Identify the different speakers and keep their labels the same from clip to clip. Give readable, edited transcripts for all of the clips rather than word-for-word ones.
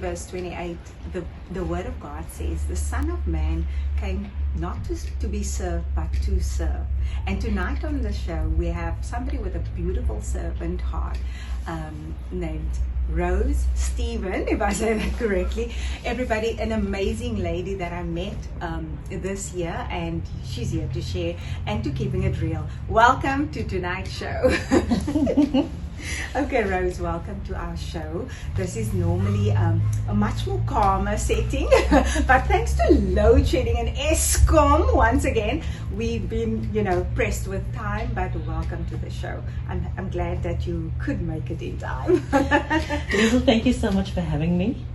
Speaker 1: verse 28, the word of God says, the Son of Man came not to be served, but to serve. And tonight on the show, we have somebody with a beautiful servant heart named Rose Stephen, if I say that correctly. Everybody, an amazing lady that I met this year, and she's here to share and to keeping it real. Welcome to tonight's show. Okay, Rose, welcome to our show. This is normally a much more calmer setting, but thanks to load shedding and Eskom, once again, we've been, pressed with time, but welcome to the show. I'm glad that you could make it in time.
Speaker 2: Liesl, thank you so much for having me.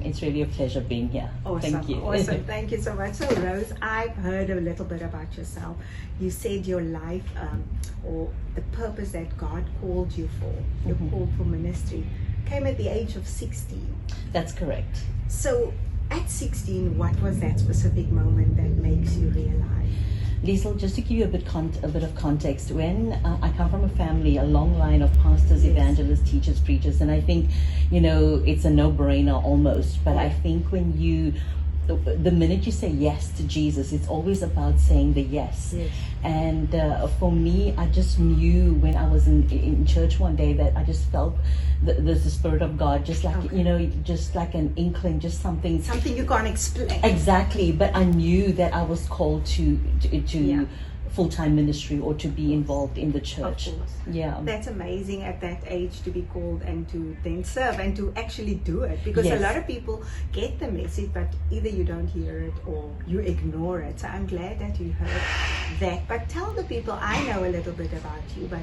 Speaker 2: It's really a pleasure being here.
Speaker 1: Awesome,
Speaker 2: thank you.
Speaker 1: Awesome, thank you so much. So, Rose, I've heard a little bit about yourself. You said your life, or the purpose that God called you for, your call for ministry, came at the age of 16.
Speaker 2: That's correct.
Speaker 1: So, at 16, what was that specific moment that makes you realize?
Speaker 2: Liesl, just to give you a bit of context, when I come from a long line of pastors, evangelists, teachers, preachers, and I think, it's a no-brainer almost, but I think when the minute you say yes to Jesus, it's always about saying the yes. And for me, I just knew when I was in church one day that I just felt the Spirit of God, just like, just like an inkling, just something
Speaker 1: you can't explain.
Speaker 2: Exactly, but I knew that I was called to full-time ministry or to be involved in the church.
Speaker 1: Of course.
Speaker 2: Yeah.
Speaker 1: That's amazing at that age to be called and to then serve and to actually do it, because a lot of people get the message but either you don't hear it or you ignore it. So I'm glad that you heard that. But tell the people, I know a little bit about you, but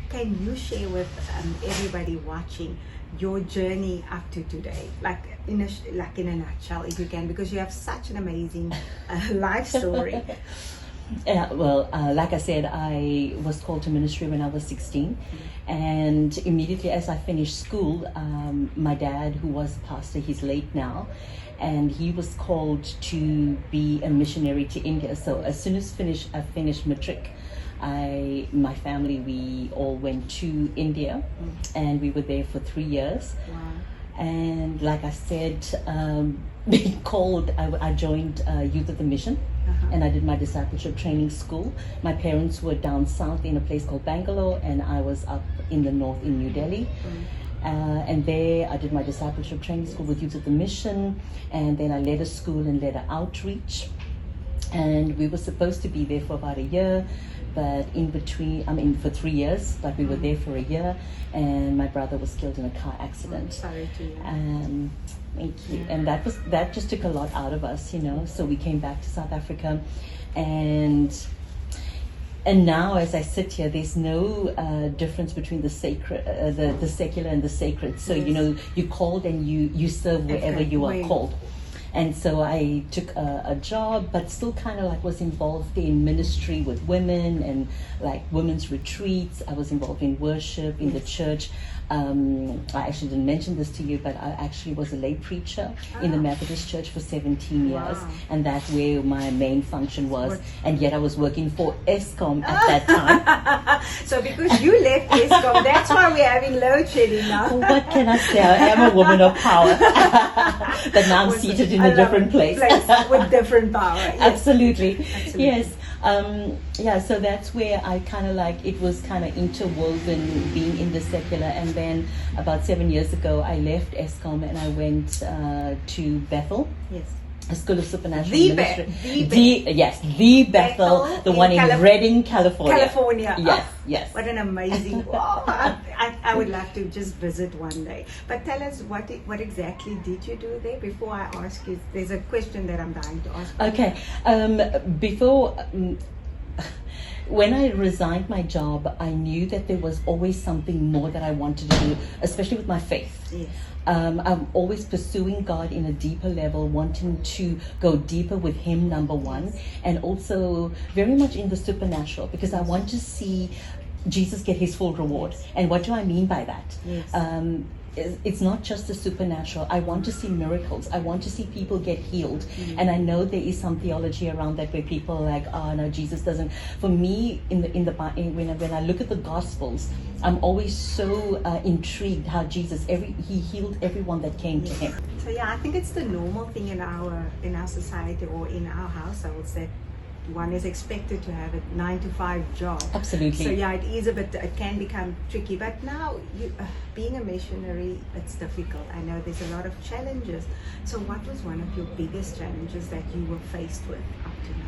Speaker 1: can you share with everybody watching your journey up to today, like in a nutshell, if you can, because you have such an amazing life story.
Speaker 2: Well, like I said, I was called to ministry when I was 16, and immediately as I finished school, my dad, who was a pastor, he's late now, and he was called to be a missionary to India. So as soon as I finished matric, my family, we all went to India, and we were there for 3 years.
Speaker 1: Wow.
Speaker 2: And like I said, being called, I joined Youth of the Mission. And I did my discipleship training school. My parents were down south in a place called Bangalore, and I was up in the north in New Delhi. And there I did my discipleship training school with Youth of the Mission, and then I led a school and led an outreach. And we were supposed to be there for about a year, but for 3 years, but we were there for a year, and my brother was killed in a car accident.
Speaker 1: Sorry to hear.
Speaker 2: Thank you. And that just took a lot out of us, So we came back to South Africa, and now as I sit here, there's no difference between the sacred, the secular and the sacred. So you're called and you serve wherever you are called. And so I took a job, but still kind of was involved in ministry with women and women's retreats. I was involved in worship in the church. I actually didn't mention this to you, but I actually was a lay preacher in the Methodist Church for 17 years, and that's where my main function was. And yet I was working for Eskom at that time.
Speaker 1: So because you left Eskom, that's why we're having load shedding now.
Speaker 2: What can I say? I am a woman of power, but now I'm seated in a different place
Speaker 1: with different power. Yes.
Speaker 2: Absolutely. Yes. So that's where I kind of it was kind of interwoven being in the secular. And then about 7 years ago, I left Eskom and I went to Bethel.
Speaker 1: Yes.
Speaker 2: A School of Supernatural
Speaker 1: Ministry.
Speaker 2: The Bethel, the one in Redding, California. Yes.
Speaker 1: What an amazing! Wow, I would love to just visit one day. But tell us what exactly did you do there? Before I ask you, there's a question that I'm dying to ask.
Speaker 2: Okay, when I resigned my job, I knew that there was always something more that I wanted to do, especially with my faith.
Speaker 1: Yes.
Speaker 2: I'm always pursuing God in a deeper level, wanting to go deeper with Him, number one, and also very much in the supernatural, because I want to see Jesus get His full reward. And what do I mean by that?
Speaker 1: Yes.
Speaker 2: it's not just the supernatural. I want to see miracles. I want to see people get healed. And I know there is some theology around that where people are like, oh no, Jesus doesn't. For me, when I look at the Gospels, I'm always so intrigued how Jesus he healed everyone that came to him.
Speaker 1: So yeah, I think it's the normal thing in our society or in our households that one is expected to have a 9-to-5 job.
Speaker 2: Absolutely.
Speaker 1: So yeah, it can become tricky. But now, being a missionary, it's difficult. I know there's a lot of challenges. So what was one of your biggest challenges that you were faced with up to now?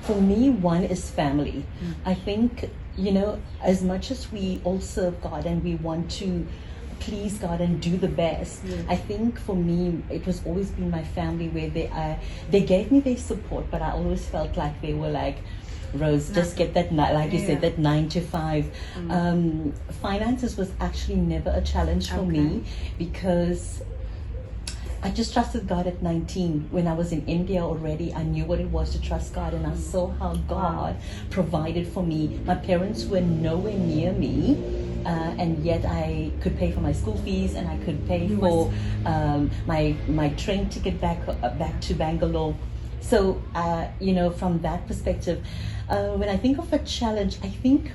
Speaker 2: For me, one is family. I think, as much as we all serve God and we want to please God and do the best, I think for me it was always been my family where they gave me their support, but I always felt like they were like, Rose, just get that, like you said, that 9-to-5. Finances was actually never a challenge for me because I just trusted God at 19. When I was in India already, I knew what it was to trust God, and I saw how God provided for me. My parents were nowhere near me, and yet I could pay for my school fees, and I could pay for my train ticket back to Bangalore. So, from that perspective, when I think of a challenge, I think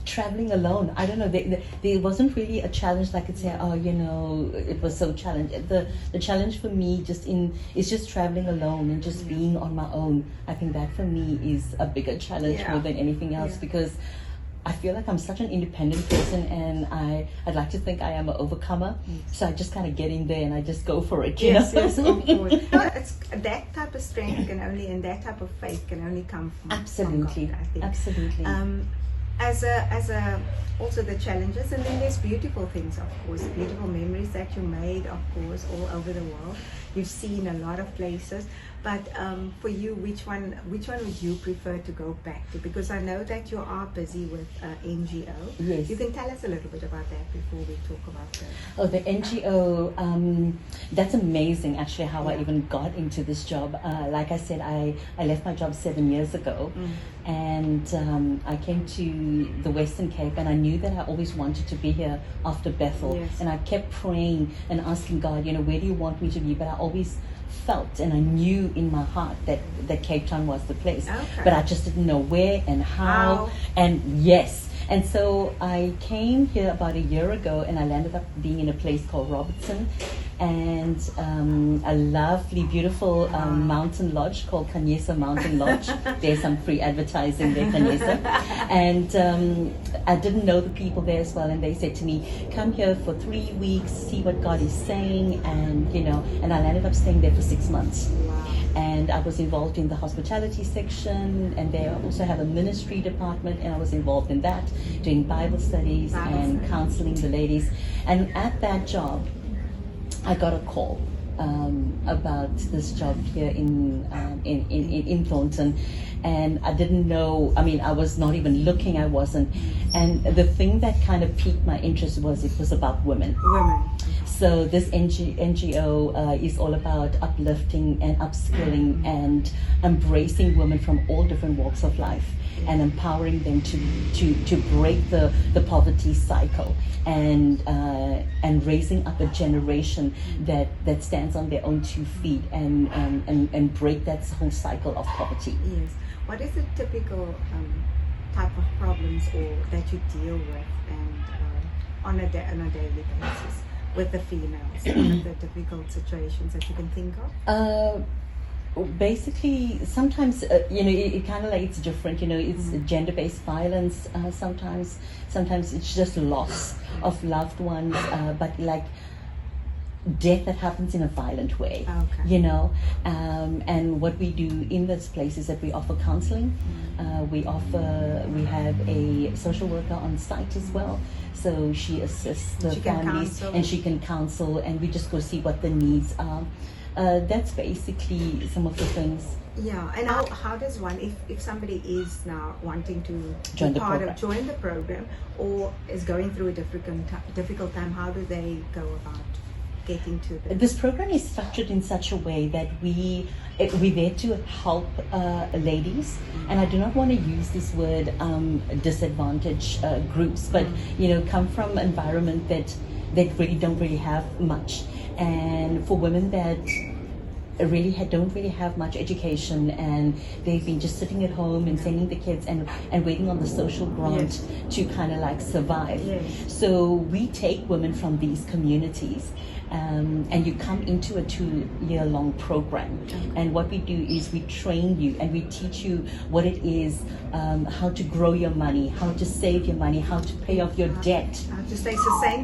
Speaker 2: traveling alone, I don't know, there wasn't really a challenge like I could say, it was so challenging. The challenge for me is just traveling alone and just being on my own. I think that for me is a bigger challenge more than anything else, because I feel like I'm such an independent person, and I'd like to think I am an overcomer. So I just kind of get in there and I just go for it.
Speaker 1: Yes, of course. It's that type of strength and that type of faith can only come from
Speaker 2: absolutely,
Speaker 1: from God, I think.
Speaker 2: Absolutely.
Speaker 1: Also the challenges, and then there's beautiful things, of course, beautiful memories that you made, of course, all over the world. You've seen a lot of places, but for you, which one would you prefer to go back to? Because I know that you are busy with NGO.
Speaker 2: Yes.
Speaker 1: You can tell us a little bit about that before we talk about that.
Speaker 2: Oh, the NGO, that's amazing actually how I even got into this job. Like I said, I left my job 7 years ago, and I came to the Western Cape, and I knew that I always wanted to be here after Bethel.
Speaker 1: Yes.
Speaker 2: And I kept praying and asking God, where do you want me to be? But I always felt and I knew in my heart that Cape Town was the place. But I just didn't know where and how. And yes. And so I came here about a year ago, and I landed up being in a place called Robertson, and a lovely, beautiful mountain lodge called Kanyesa Mountain Lodge. There's some free advertising there, Kanyesa. And I didn't know the people there as well, and they said to me, come here for 3 weeks, see what God is saying, and and I ended up staying there for 6 months. And I was involved in the hospitality section, and they also have a ministry department, and I was involved in that, doing Bible studies and counseling the ladies. And at that job, I got a call about this job here in Thornton, and I didn't know. I mean, I was not even looking. I wasn't. And the thing that kind of piqued my interest was it was about women. So this NGO is all about uplifting and upskilling and embracing women from all different walks of life, and empowering them to break the poverty cycle, and raising up a generation that stands on their own 2 feet and break that whole cycle of poverty.
Speaker 1: Yes. What is the typical type of problems that you deal with and on a daily basis with the females? What are the difficult situations that you can think of?
Speaker 2: Basically, sometimes it kind of like it's different. It's gender-based violence. Sometimes it's just loss of loved ones, but like death that happens in a violent way. And what we do in this place is that we offer counseling. We have a social worker on site as well, so she assists the families, and she can counsel, and we just go see what the needs are. That's basically some of the things.
Speaker 1: Yeah, and how does one, if somebody is now wanting to
Speaker 2: join
Speaker 1: the program, or is going through a difficult time, how do they go about getting to
Speaker 2: this program? Is structured in such a way that we're there to help ladies, and I do not want to use this word disadvantaged groups, but come from an environment that that really don't really have much, and for women that don't really have much education, and they've been just sitting at home and sending the kids and waiting on the social grant to kind of like survive. So we take women from these communities, and you come into a 2-year-long program. And what we do is we train you and we teach you what it is, how to grow your money, how to save your money, how to pay off your debt.
Speaker 1: How to stay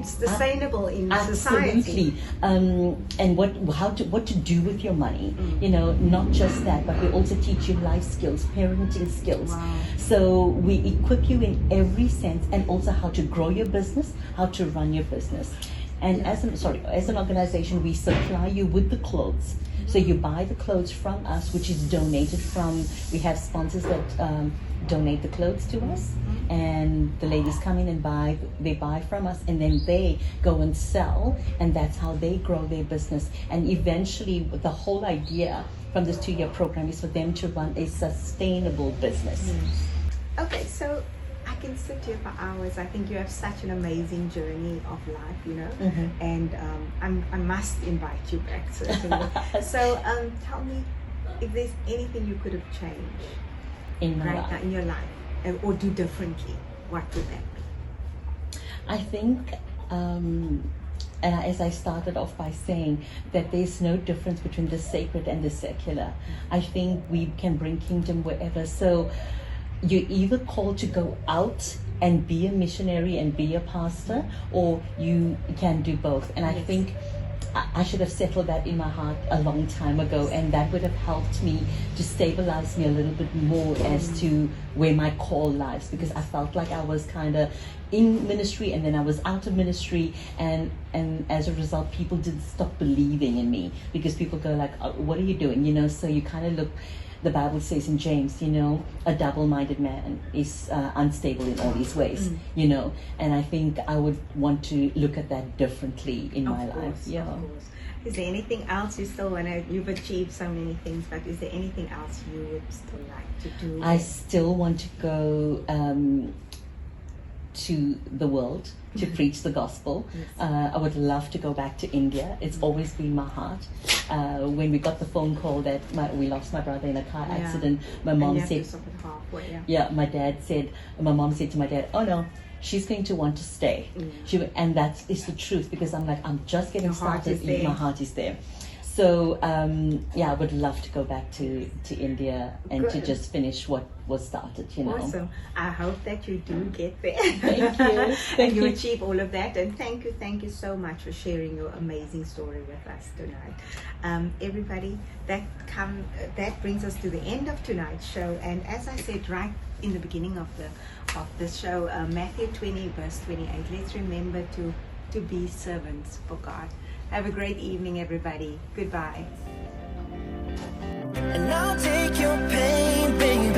Speaker 1: sustainable in
Speaker 2: Absolutely.
Speaker 1: society.
Speaker 2: And what to do with your money. You know, not just that, but we also teach you life skills, parenting skills.
Speaker 1: Wow.
Speaker 2: So we equip you in every sense, and also how to grow your business, how to run your business. And as an organization, we supply you with the clothes. So you buy the clothes from us, which is donated from, we have sponsors that donate the clothes to us, and the ladies come in and buy from us, and then they go and sell, and that's how they grow their business. And eventually, the whole idea from this 2-year program is for them to run a sustainable business.
Speaker 1: Okay, so I can sit here for hours. I think you have such an amazing journey of life, you know, and I must invite you back, certainly. So tell me if there's anything you could have changed
Speaker 2: in my
Speaker 1: right
Speaker 2: life.
Speaker 1: now in your life, or do differently. What would that be?
Speaker 2: I think, and as I started off by saying, that there's no difference between the sacred and the secular. I think we can bring kingdom wherever. So you're either called to go out and be a missionary and be a pastor, or you can do both. And I think I should have settled that in my heart a long time ago, and that would have helped me to stabilize me a little bit more as to where my call lies, because I felt like I was kind of in ministry and then I was out of ministry, and as a result people did stop believing in me, because people go like, oh, what are you doing, you know? So you kind of look, the Bible says in James, you know, a double-minded man is unstable in all his ways, you know, and I think I would want to look at that differently in my life. Yeah.
Speaker 1: Of course. Is there anything else you still want to, you've achieved so many things, but is there anything else you would still like to do?
Speaker 2: I still want to go to the world to preach the gospel. I would love to go back to India. It's always been my heart. When we got the phone call that we lost my brother in a car accident, my mom said, my mom said to my dad, oh no, she's going to want to stay. And that is the truth, because I'm like, I'm just getting started. My heart is there. So I would love to go back to India and to just finish what was started, you know.
Speaker 1: Awesome. I hope that you do get there.
Speaker 2: Thank you.
Speaker 1: And you achieve all of that. And thank you so much for sharing your amazing story with us tonight. Everybody, that brings us to the end of tonight's show. And as I said right in the beginning of this show, Matthew 20 verse 28, let's remember to be servants for God. Have a great evening, everybody. Goodbye.
Speaker 3: And I'll take your pain, baby.